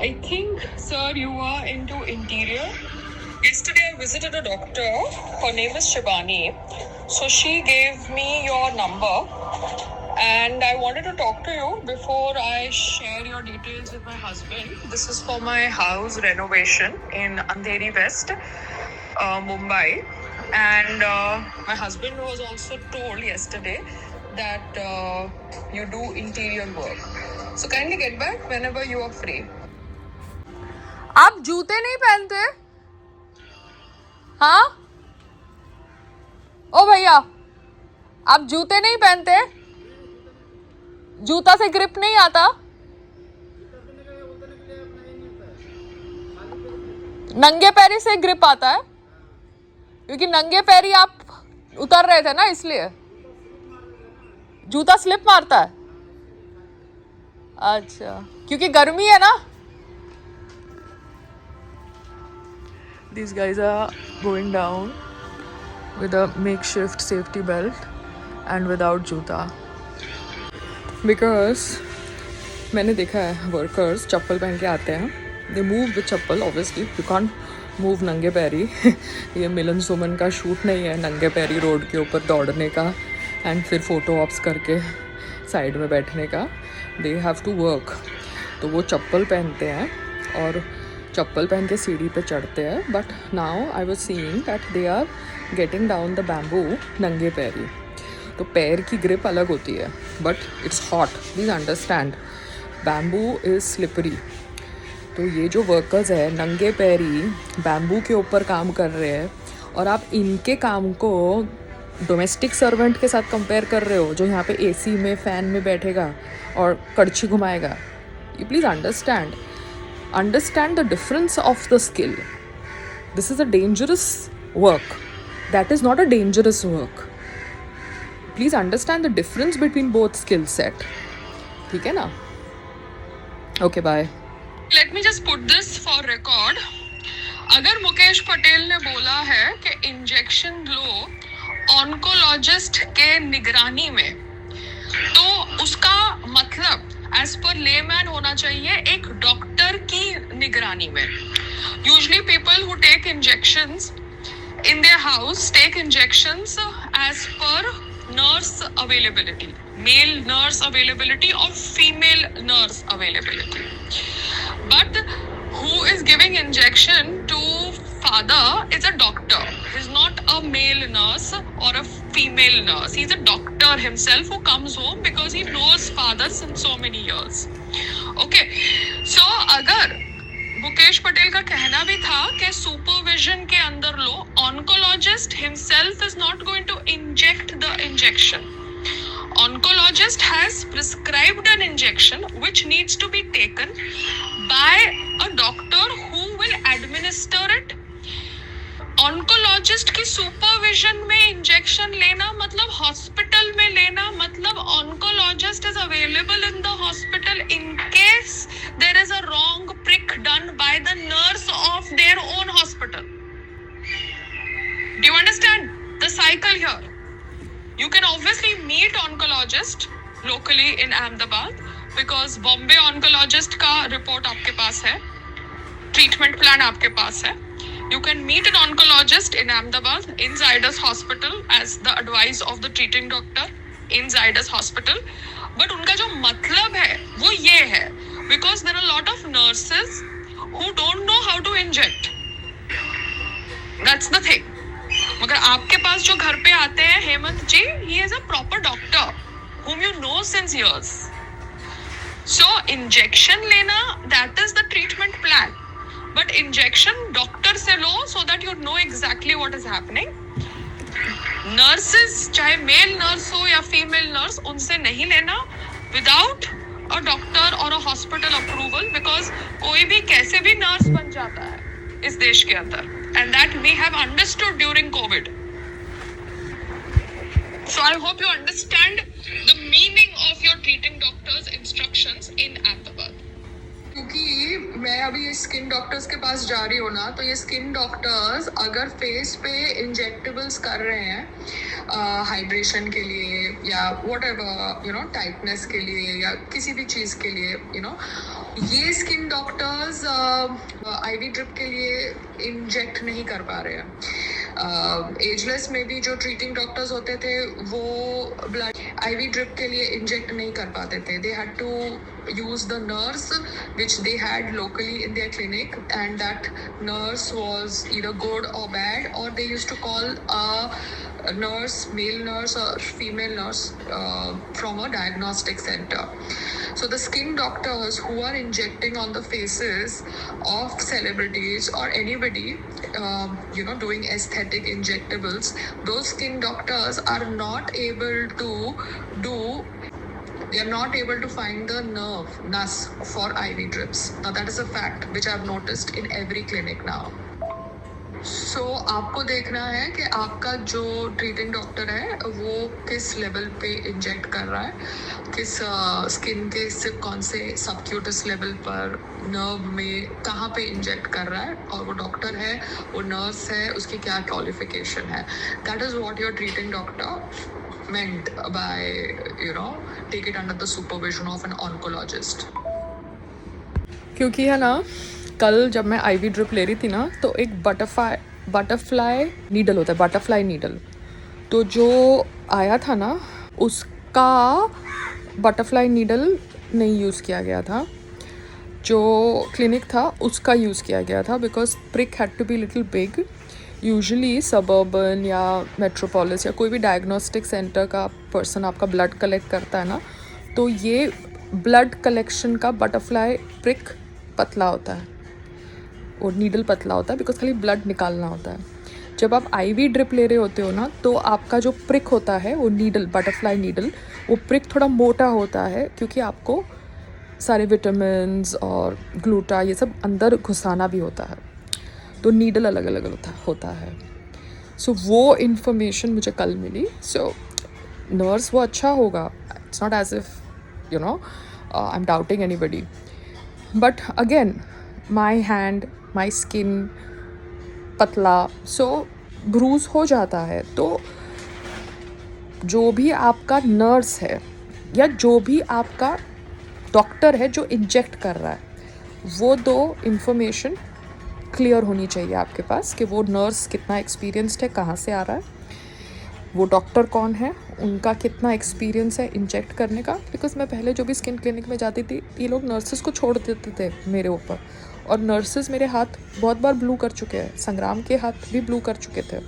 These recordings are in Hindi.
I think, sir, you are into interior. Yesterday I visited a doctor. Her name is Shivani. So she gave me your number and I wanted to talk to you before I share your details with my husband. This is for my house renovation in Andheri West, Mumbai. And my husband was also told yesterday that you do interior work. So kindly get back whenever you are free. आप जूते नहीं पहनते? हाँ ओ भैया, आप जूते नहीं पहनते? जूता से ग्रिप नहीं आता? नंगे पैरी से ग्रिप आता है, क्योंकि नंगे पैरी आप उतर रहे थे ना, इसलिए जूता स्लिप मारता है। अच्छा, क्योंकि गर्मी है ना। These guys are going down with a makeshift safety belt and without जूता, because मैंने देखा है वर्कर्स चप्पल पहन के आते हैं. They move with chappal, obviously you can't move नंगे पैरी. ये मिलन सुमन का शूट नहीं है नंगे पैरी रोड के ऊपर दौड़ने का एंड फिर फोटो ऑप्स करके साइड में बैठने का. They have to work. तो वो चप्पल पहनते हैं और चप्पल पहन के सीढ़ी पे चढ़ते हैं. But now I was seeing that they are getting down the bamboo नंगे पैरी. तो पैर की ग्रिप अलग होती है, but it's hot. Please understand, bamboo is slippery. तो ये जो वर्कर्स है नंगे पैरी बैम्बू के ऊपर काम कर रहे हैं और आप इनके काम को डोमेस्टिक सर्वेंट के साथ कंपेयर कर रहे हो जो यहाँ पे एसी में फ़ैन में बैठेगा और कड़छी घुमाएगा. You please understand the difference of the skill. This is a dangerous work. That is not a dangerous work. Please understand the difference between both skill set. ठीक है ना? Okay, bye. Let me just put this for record. अगर मुकेश पटेल ने बोला है कि इंजेक्शन लो ऑन्कोलॉजिस्ट के निगरानी में, तो उसका मतलब एज पर लेमैन होना चाहिए एक डॉक्टर की निगरानी में. Usually people who take injections in their house take injections as per nurse availability, male nurse availability और female nurse availability. But who is giving injection to father is a doctor. He's not a male nurse or a female nurse. He's a doctor himself who comes home because he knows father since so many years. Okay, so अगर मुकेश पटेल का कहना भी था कि सुपरविजन के अंदर लो, oncologist himself is not going to inject the injection. Oncologist has prescribed an injection which needs to be taken by a doctor who will administer it. Oncologist की supervision में injection लेना मतलब hospital में लेना मतलब oncologist is available in the hospital in case there is a wrong prick done by the nurse of their own hospital. Do you understand the cycle here? You can obviously meet oncologist locally in Ahmedabad because Bombay oncologist का report आपके पास है, treatment plan आपके पास है. You can meet an oncologist in Ahmedabad in Zydus Hospital as the advice of the treating doctor in Zydus Hospital. But उनका जो मतलब है वो ये है because there are a lot of nurses who don't know how to inject. That's the thing. मगर आपके पास जो घर पे आते हैं हेमंत जी, he is a proper doctor whom you know since years. So injection लेना, that is the treatment plan. But injection doctor से लो so that you know exactly what is happening. Nurses, चाहे male nurse हो या female nurse, उनसे नहीं लेना without a doctor or a hospital approval because कोई भी कैसे भी nurse बन जाता है इस देश के अंदर. And that we have understood during COVID. So I hope you understand the meaning of your treating doctor's instructions in Ahmedabad. क्योंकि मैं अभी स्किन डॉक्टर्स के पास जा रही हूँ ना, तो ये स्किन डॉक्टर्स अगर फेस पे इंजेक्टेबल्स कर रहे हैं हाइड्रेशन के लिए या वॉट एवर टाइटनेस के लिए या किसी भी चीज़ के लिए ये स्किन डॉक्टर्स आईवी ड्रिप के लिए इंजेक्ट नहीं कर पा रहे हैं। एजलेस में भी जो ट्रीटिंग डॉक्टर्स होते थे वो ब्लड आईवी ड्रिप के लिए इंजेक्ट नहीं कर पाते थे। They had to use the nurse which they had locally in their clinic, and that nurse was either good or bad, or they used to call a nurse, male nurse or female nurse from a diagnostic center. So the skin doctors who are injecting on the faces of celebrities or anybody doing aesthetic injectables, those skin doctors are not able to do, they are not able to find the NUS for IV drips. Now that is a fact which I have noticed in every clinic now. So आपको देखना है कि आपका जो ट्रीटिंग डॉक्टर है वो किस लेवल पे इंजेक्ट कर रहा है, किस स्किन के सिर्फ कौन से सबक्यूटस लेवल पर, नर्व में कहाँ पे इंजेक्ट कर रहा है, और वो डॉक्टर है, वो नर्स है, उसकी क्या क्वालिफिकेशन है. That is what your treating doctor meant by take it under the supervision of an oncologist. क्योंकि है ना, कल जब मैं आईवी ड्रिप ले रही थी ना, तो एक बटरफ्लाई नीडल होता है, बटरफ्लाई नीडल, तो जो आया था ना उसका बटरफ्लाई नीडल नहीं यूज़ किया गया था, जो क्लिनिक था उसका यूज़ किया गया था, because prick had to be little big. Usually suburban या मेट्रोपोलिस या कोई भी डायग्नोस्टिक सेंटर का पर्सन आपका ब्लड कलेक्ट करता है ना, तो ये ब्लड कलेक्शन का बटरफ्लाई प्रिक पतला होता है और नीडल पतला होता है, बिकॉज खाली ब्लड निकालना होता है. जब आप आईवी ड्रिप ले रहे होते हो ना, तो आपका जो प्रिक होता है वो नीडल, बटरफ्लाई नीडल, वो प्रिक थोड़ा मोटा होता है, क्योंकि आपको सारे विटामिन्स और ग्लूटा ये सब अंदर घुसाना भी होता है, तो नीडल अलग अलग होता है. सो वो इन्फॉर्मेशन मुझे कल मिली. सो नर्स वो अच्छा होगा, it's not as if I am doubting anybody, but again my hand, my skin पतला, सो ब्रूज हो जाता है. तो जो भी आपका नर्स है या जो भी आपका डॉक्टर है जो इंजेक्ट कर रहा है, वो दो इन्फॉर्मेशन क्लियर होनी चाहिए आपके पास, कि वो नर्स कितना एक्सपीरियंस्ड है, कहाँ से आ रहा है, वो डॉक्टर कौन है, उनका कितना एक्सपीरियंस है इंजेक्ट करने का. बिकॉज मैं पहले जो भी स्किन क्लिनिक में जाती थी, ये लोग नर्सेस को छोड़ देते थे मेरे ऊपर, और नर्सेस मेरे हाथ बहुत बार ब्लू कर चुके हैं, संग्राम के हाथ भी ब्लू कर चुके थे.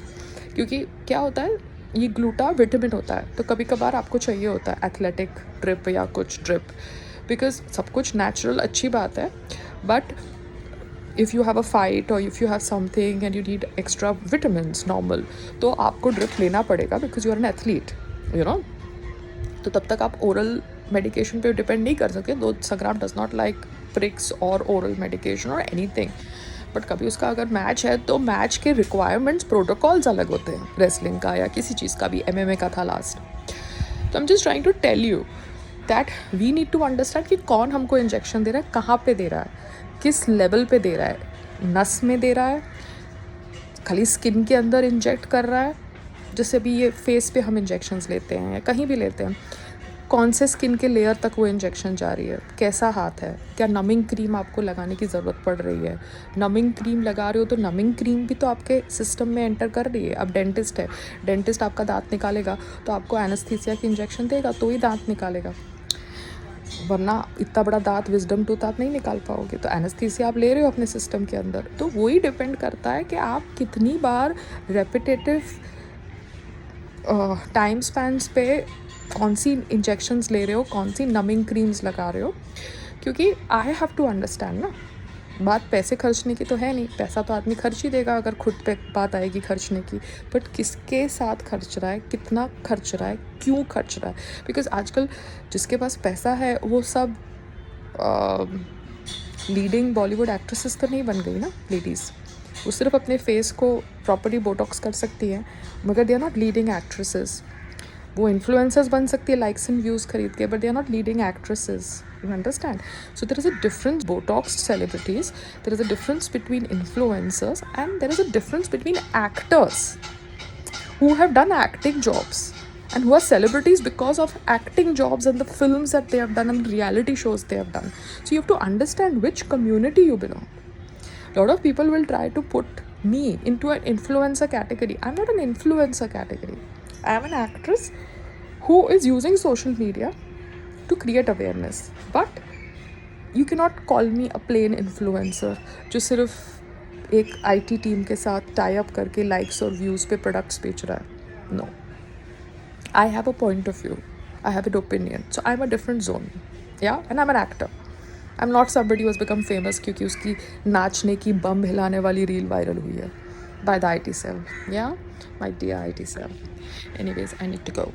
क्योंकि क्या होता है, ये ग्लूटा विटामिन होता है, तो कभी कभार आपको चाहिए होता है एथलेटिक ड्रिप या कुछ ड्रिप, बिकॉज सब कुछ नेचुरल अच्छी बात है, but if you have a fight or if you have something and you need extra vitamins normal, तो आपको ड्रिप लेना पड़ेगा, because you are an athlete, तो तब तक आप ओरल मेडिकेशन पे डिपेंड नहीं कर सकते. दो संग्राम डज नॉट लाइक प्रिक्स और ओरल मेडिकेशन और एनीथिंग, बट कभी उसका अगर मैच है तो मैच के रिक्वायरमेंट्स, प्रोटोकॉल्स अलग होते हैं, रेसलिंग का या किसी चीज़ का भी, MMA का था लास्ट. तो I am just trying to tell you that we need to understand कि कौन हमको इंजेक्शन दे रहा है, कहाँ पे दे रहा है, किस लेवल पे दे रहा है, नस में दे रहा है, खाली स्किन के अंदर इंजेक्ट कर रहा है, जैसे भी ये फेस पे हम इंजेक्शंस लेते हैं या कहीं भी लेते हैं, कौन से स्किन के लेयर तक वो इंजेक्शन जा रही है, कैसा हाथ है, क्या नमिंग क्रीम आपको लगाने की ज़रूरत पड़ रही है, नमिंग क्रीम लगा रहे हो तो नमिंग क्रीम भी तो आपके सिस्टम में एंटर कर रही है. अब डेंटिस्ट है, डेंटिस्ट आपका दांत निकालेगा तो आपको एनेस्थीसिया की इंजेक्शन देगा तो ही दांत निकालेगा, वरना इतना बड़ा दांत, विजडम टूथ आप नहीं निकाल पाओगे. तो एनेस्थीसिया आप ले रहे हो अपने सिस्टम के अंदर, तो वही डिपेंड करता है कि आप कितनी बार रेपिटेटिव टाइम स्पैन्स पे कौन सी इंजेक्शंस ले रहे हो, कौन सी नमिंग क्रीम्स लगा रहे हो. क्योंकि आई हैव टू अंडरस्टैंड ना, बात पैसे खर्चने की तो है नहीं, पैसा तो आदमी खर्च ही देगा अगर खुद पे बात आएगी खर्चने की, बट किसके साथ खर्च रहा है, कितना खर्च रहा है, क्यों खर्च रहा है. बिकॉज आजकल जिसके पास पैसा है वो सब लीडिंग बॉलीवुड एक्ट्रेसेस तो नहीं बन गई ना लेडीज़, वो सिर्फ अपने फेस को प्रॉपर्ली बोटॉक्स कर सकती हैं, मगर they are not leading actresses. वो इन्फ्लुएंसर्स बन सकती है लाइक्स एंड व्यूज़ खरीद के, but they are not leading actresses. You understand? So there is a difference. Botoxed celebrities, there is a difference between influencers, and there is a difference between actors who who have done acting jobs and who are celebrities because of acting jobs and the films that they have done and reality shows they have done. So you have to understand which community you belong. A lot of people will try to put me into an influencer category. I'm not an influencer category. I am an actress who is using social media to create awareness. But you cannot call me a plain influencer जो सिर्फ एक IT टीम के साथ टाई अप करके लाइक्स और व्यूज़ पे प्रोडक्ट्स बेच रहा है. No. I have a point of view. I have an opinion. So I'm a different zone. Yeah? And I'm an actor. I'm not somebody who has become famous क्योंकि उसकी नाचने की बम हिलाने वाली रील वायरल हुई है by the IT cell. Yeah? My dear IT cell. Anyways, I need to go.